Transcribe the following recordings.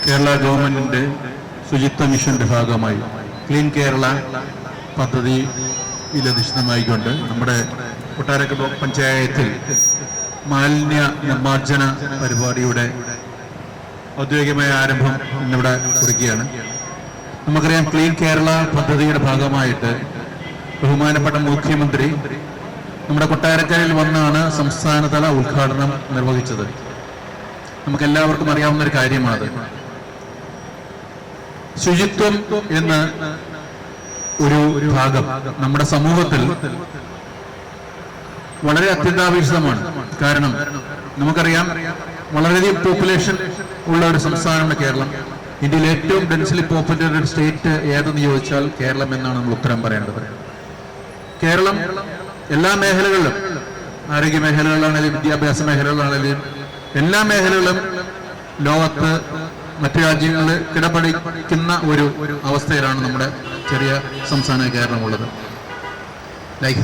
കേരള ഗവൺമെന്റിന്റെ ശുചിത്വ മിഷന്റെ ഭാഗമായി ക്ലീൻ കേരള പദ്ധതിയിൽ അധിഷ്ഠിതമായിക്കൊണ്ട് നമ്മുടെ കൊട്ടാരക്കര ബ്ലോക്ക് പഞ്ചായത്തിൽ മാലിന്യ നിർമ്മാർജ്ജന പരിപാടിയുടെ ഔദ്യോഗികമായ ആരംഭം ഇന്നിവിടെ കുറിക്കുകയാണ്. നമുക്കറിയാം, ക്ലീൻ കേരള പദ്ധതിയുടെ ഭാഗമായിട്ട് ബഹുമാനപ്പെട്ട മുഖ്യമന്ത്രി നമ്മുടെ കൊട്ടാരക്കരയിൽ വന്നാണ് സംസ്ഥാനതല ഉദ്ഘാടനം നിർവഹിച്ചത്. നമുക്കെല്ലാവർക്കും അറിയാവുന്ന ഒരു കാര്യമാണ്. ശുചിത്വം എന്ന ഒരു ഭാഗം നമ്മുടെ സമൂഹത്തിൽ വളരെ അത്യന്താപേക്ഷിതമാണ്. കാരണം നമുക്കറിയാം, വളരെയധികം പോപ്പുലേഷൻ ഉള്ള ഒരു സംസ്ഥാനമാണ് കേരളം. ഇന്ത്യയിൽ ഏറ്റവും ഡെൻസിലി പോപ്പുലേറ്റഡ് സ്റ്റേറ്റ് ഏതെന്ന് ചോദിച്ചാൽ കേരളം എന്നാണ് നമ്മൾ ഉത്തരം പറയേണ്ടത്. കേരളം എല്ലാ മേഖലകളിലും, ആരോഗ്യ മേഖലകളിലാണെങ്കിലും വിദ്യാഭ്യാസ മേഖലകളിലാണെങ്കിലും എല്ലാ മേഖലകളിലും ലോകത്ത് മറ്റു രാജ്യങ്ങളിൽ കിടപിടിക്കുന്ന ഒരു അവസ്ഥയിലാണ് നമ്മുടെ ചെറിയ സംസ്ഥാന കേരളമുള്ളത്. ലൈഫ്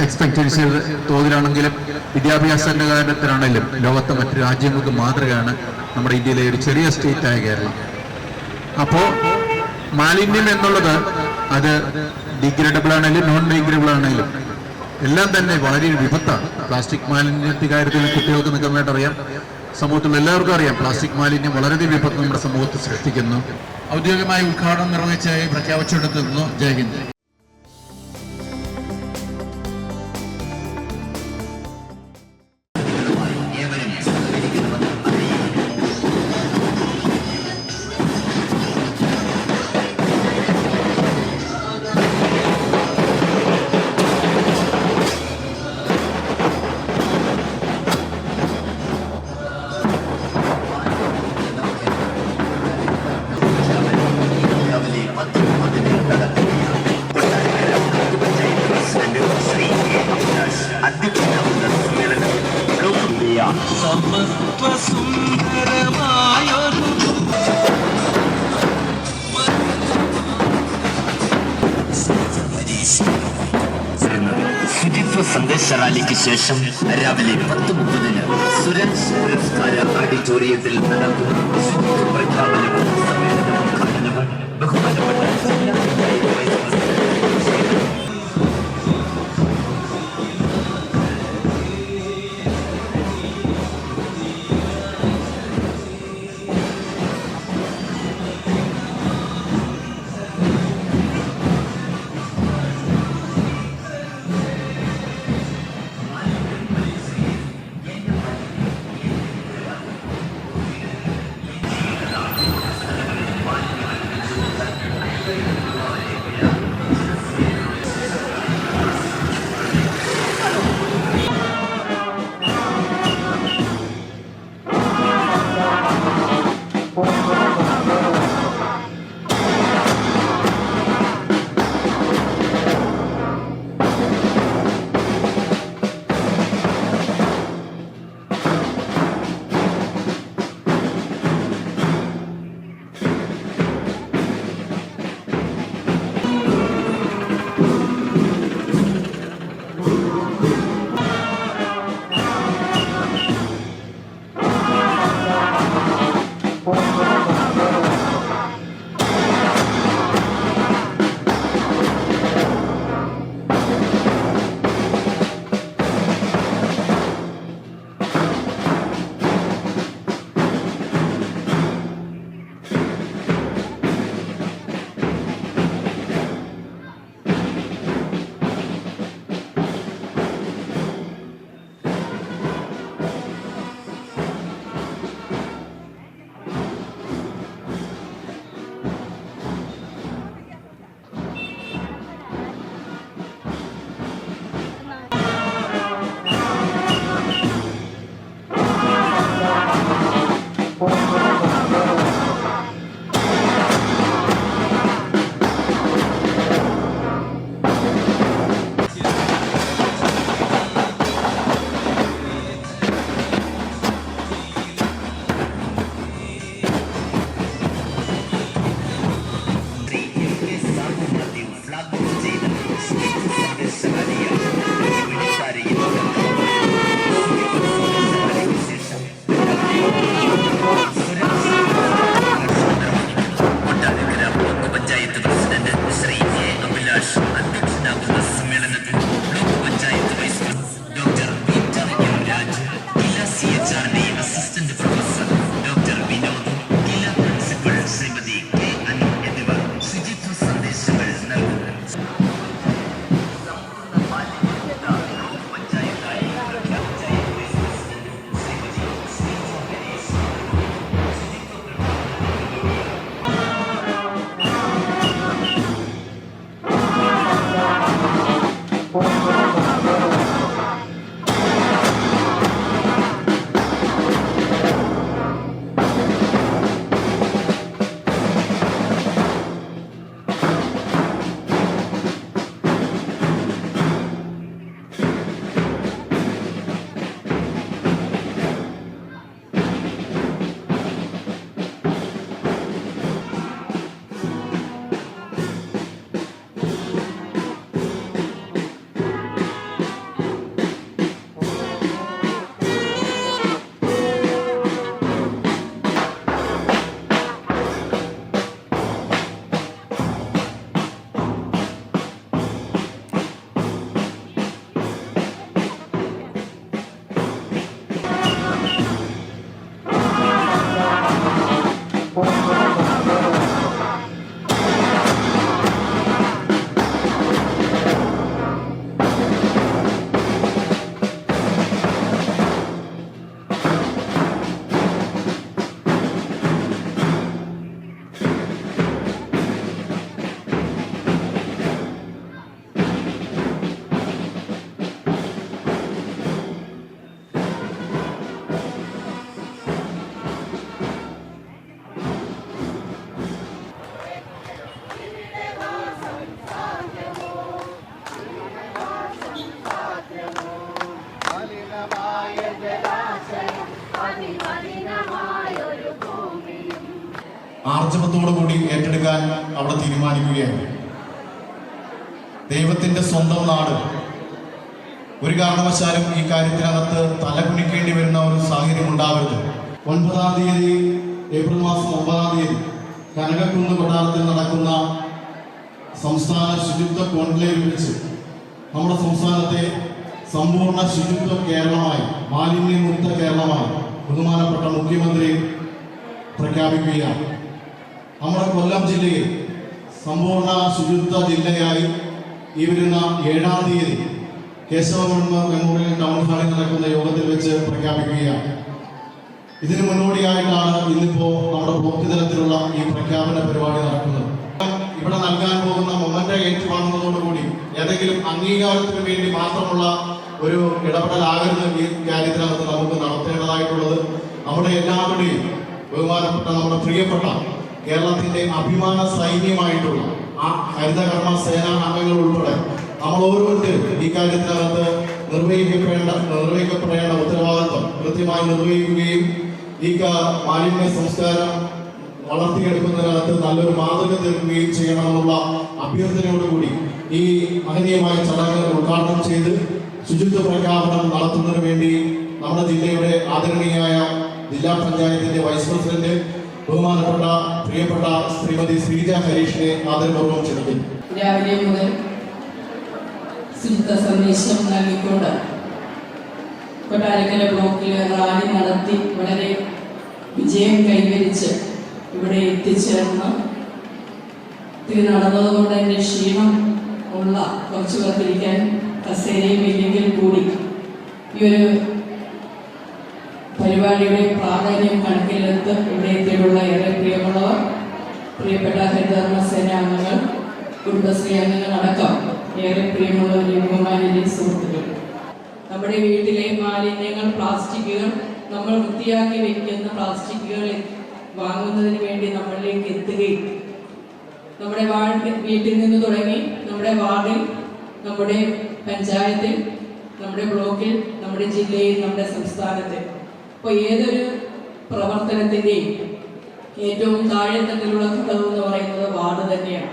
എക്സ്പെക്ടൻസി തോതിലാണെങ്കിലും വിദ്യാഭ്യാസത്തിന്റെ കാര്യത്തിലാണെങ്കിലും ലോകത്തെ മറ്റു രാജ്യങ്ങൾക്ക് മാതൃകയാണ് നമ്മുടെ ഇന്ത്യയിലെ ഒരു ചെറിയ സ്റ്റേറ്റായ കേരളം. അപ്പോൾ മാലിന്യം എന്നുള്ളത് അത് ഡിഗ്രേഡബിൾ ആണെങ്കിലും നോൺ ഡിഗ്രേഡബിൾ ആണെങ്കിലും എല്ലാം തന്നെ വളരെ വിപത്താണ്. പ്ലാസ്റ്റിക് മാലിന്യത്തിന്റെ കാര്യത്തിൽ കുട്ടികൾക്ക് നിൽക്കുന്നതായിട്ട് അറിയാം, സമൂഹത്തിലുള്ള എല്ലാവർക്കും അറിയാം. പ്ലാസ്റ്റിക് മാലിന്യം വളരെ വിപത്ത് നമ്മുടെ സമൂഹത്തിൽ സൃഷ്ടിക്കുന്നു. ഔദ്യോഗികമായ ഉദ്ഘാടനം നിർവഹിച്ചായി പ്രഖ്യാപിച്ചെടുത്തിരുന്നു. ജയ് ഹിന്ദ്. ശുചിത്വ സന്ദേശ റാലിക്ക് ശേഷം രാവിലെ 10:30 സുരക്ഷ പുരസ്കാര ഓഡിറ്റോറിയത്തിൽ നടക്കുന്ന ശുചിത്വ പ്രഖ്യാപനവും സമ്മേളനവും ബഹുമാനപ്പെട്ട ആർജവത്തോടുകൂടി ഏറ്റെടുക്കാൻ അവിടെ തീരുമാനിക്കുകയാണ്. ദൈവത്തിന്റെ സ്വന്തം നാട്. ഒരു കാരണവശാലും ഈ കാര്യത്തിനകത്ത് തലകുനിക്കേണ്ടി വരുന്ന ഒരു സാഹചര്യം ഉണ്ടാവരുത്. 9-ാം തീയതി ഏപ്രിൽ മാസം 9-ാം തീയതി കനകക്കുന്ന് കൊട്ടാരത്തിൽ നടക്കുന്ന സംസ്ഥാന ശുചിത്വ കോൺക്ലേവിൽ വെച്ച് നമ്മുടെ സംസ്ഥാനത്തെ സമ്പൂർണ്ണ ശുചിത്വ കേരളമായി, മാലിന്യമുക്ത കേരളമായി ബഹുമാനപ്പെട്ട മുഖ്യമന്ത്രി പ്രഖ്യാപിക്കുകയാണ്. നമ്മുടെ കൊല്ലം ജില്ലയിൽ സമ്പൂർണ്ണ ശുചിത്വ ജില്ലയായി ഈ വരുന്ന 7-ാം തീയതി കേശവ മെമ്മോറിയൽ ടൗൺ ഹാളിൽ നടക്കുന്ന യോഗത്തിൽ വെച്ച് പ്രഖ്യാപിക്കുകയാണ്. ഇതിനു മുന്നോടിയായിട്ടാണ് ഇന്നിപ്പോ നമ്മുടെ ബ്ലോക്ക് തലത്തിലുള്ള ഈ പ്രഖ്യാപന പരിപാടി നടക്കുന്നത്. ഇവിടെ നൽകാൻ പോകുന്ന മൊമെന്റ് ഏറ്റുവാങ്ങുന്നതോടുകൂടി ഏതെങ്കിലും അംഗീകാരത്തിന് വേണ്ടി മാത്രമുള്ള ഒരു ഇടപെടലാകരുത് ഈ കാര്യത്തിനകത്ത് നമുക്ക് നടത്തേണ്ടതായിട്ടുള്ളത്. നമ്മുടെ എല്ലാവരുടെയും ബഹുമാനപ്പെട്ട നമ്മുടെ പ്രിയപ്പെട്ട കേരളത്തിന്റെ അഭിമാന സൈന്യമായിട്ടുള്ള ആ ഹരിതകർമ്മ സേനാ അംഗങ്ങൾ ഉൾപ്പെടെ നമ്മൾ ഓരോരുത്തരും ഈ കാര്യത്തിനകത്ത് നിർവഹിക്കപ്പെടേണ്ട ഉത്തരവാദിത്വം കൃത്യമായി നിർവഹിക്കുകയും ഈ മാലിന്യ സംസ്കാരം വളർത്തിയെടുക്കുന്നതിനകത്ത് നല്ലൊരു മാതൃക തീർക്കുകയും ചെയ്യണമെന്നുള്ള അഭ്യർത്ഥനയോടുകൂടി ഈ മഹനീയമായ ചടങ്ങ് ഉദ്ഘാടനം ചെയ്ത് ശുചിത്വ പ്രഖ്യാപനം നടത്തുന്നതിന് വേണ്ടി നമ്മുടെ ജില്ലയുടെ ആദരണീയായ ജില്ലാ പഞ്ചായത്തിന്റെ വൈസ് പ്രസിഡന്റ് ബഹുമാനപ്പെട്ട പ്രിയപ്പെട്ട ശ്രീമതി ശ്രീജ ഹരീഷിനെ ആദരപൂർവ്വം ക്ഷണിക്കുന്നു. രാവിലെ മുതൽ ശുചിത്വ സന്ദേശം നൽകിക്കൊണ്ട് കൊട്ടാരക്കര ബ്ലോക്കിൽ റാലി നടത്തി വളരെ വിജയം കൈവരിച്ച് ഇവിടെ എത്തിച്ചേർന്ന് ഇത് നടന്നതുകൊണ്ട് എൻ്റെ ക്ഷീണം ഉള്ള കുറച്ച് പേർക്കിരിക്കാൻ കസേരയും ഇല്ലെങ്കിൽ കൂടി ഈ ഒരു പരിപാടിയുടെ പ്രാധാന്യം കണക്കിലെടുത്ത് ഇവിടെ എത്തിയുള്ള ഏറെ പ്രിയമുള്ളവർ, പ്രിയപ്പെട്ട ഹരിതകർമ്മ സേന അംഗങ്ങൾ, കുടുംബശ്രീ അംഗങ്ങൾ അടക്കം ഏറെ പ്രിയമുള്ളവരുടെ ബഹുമാന്യരെ സുഹൃത്തുക്കൾ, നമ്മുടെ വീട്ടിലെ മാലിന്യങ്ങൾ, പ്ലാസ്റ്റിക്കുകൾ, നമ്മൾ വൃത്തിയാക്കി വെക്കുന്ന പ്ലാസ്റ്റിക്കുകൾ വാങ്ങുന്നതിന് വേണ്ടി നമ്മളിലേക്ക് എത്തുകയും നമ്മുടെ വീട്ടിൽ നിന്ന് തുടങ്ങി നമ്മുടെ വാർഡിൽ, നമ്മുടെ പഞ്ചായത്തിൽ, നമ്മുടെ ബ്ലോക്കിൽ, നമ്മുടെ ജില്ലയിൽ, നമ്മുടെ സംസ്ഥാനത്തിൽ, അപ്പോൾ ഏതൊരു പ്രവർത്തനത്തിൻ്റെയും ഏറ്റവും താഴെത്തട്ടിലുള്ള ഘടകം എന്ന് പറയുന്നത് വാർഡ് തന്നെയാണ്.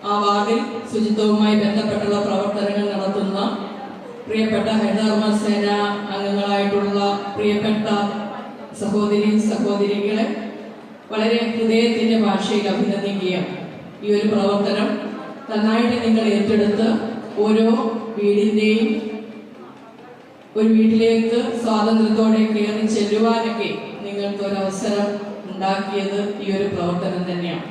ആ വാർഡിൽ ശുചിത്വവുമായി ബന്ധപ്പെട്ടുള്ള പ്രവർത്തനങ്ങൾ നടത്തുന്ന പ്രിയപ്പെട്ട ഹരിതകർമ്മ സേന അംഗങ്ങളായിട്ടുള്ള പ്രിയപ്പെട്ട സഹോദരികളെ വളരെ ഹൃദയത്തിന്റെ ഭാഷയിൽ അഭിനന്ദിക്കുകയാണ്. ഈ ഒരു പ്രവർത്തനം നന്നായിട്ട് നിങ്ങൾ ഏറ്റെടുത്ത് ഓരോ വീടിന്റെയും ഒരു വീട്ടിലേക്ക് സ്വാതന്ത്ര്യത്തോടെ കയറി ചെല്ലുവാനൊക്കെ നിങ്ങൾക്ക് ഒരു അവസരം ഉണ്ടാക്കിയത് ഈ ഒരു പ്രവർത്തനം തന്നെയാണ്.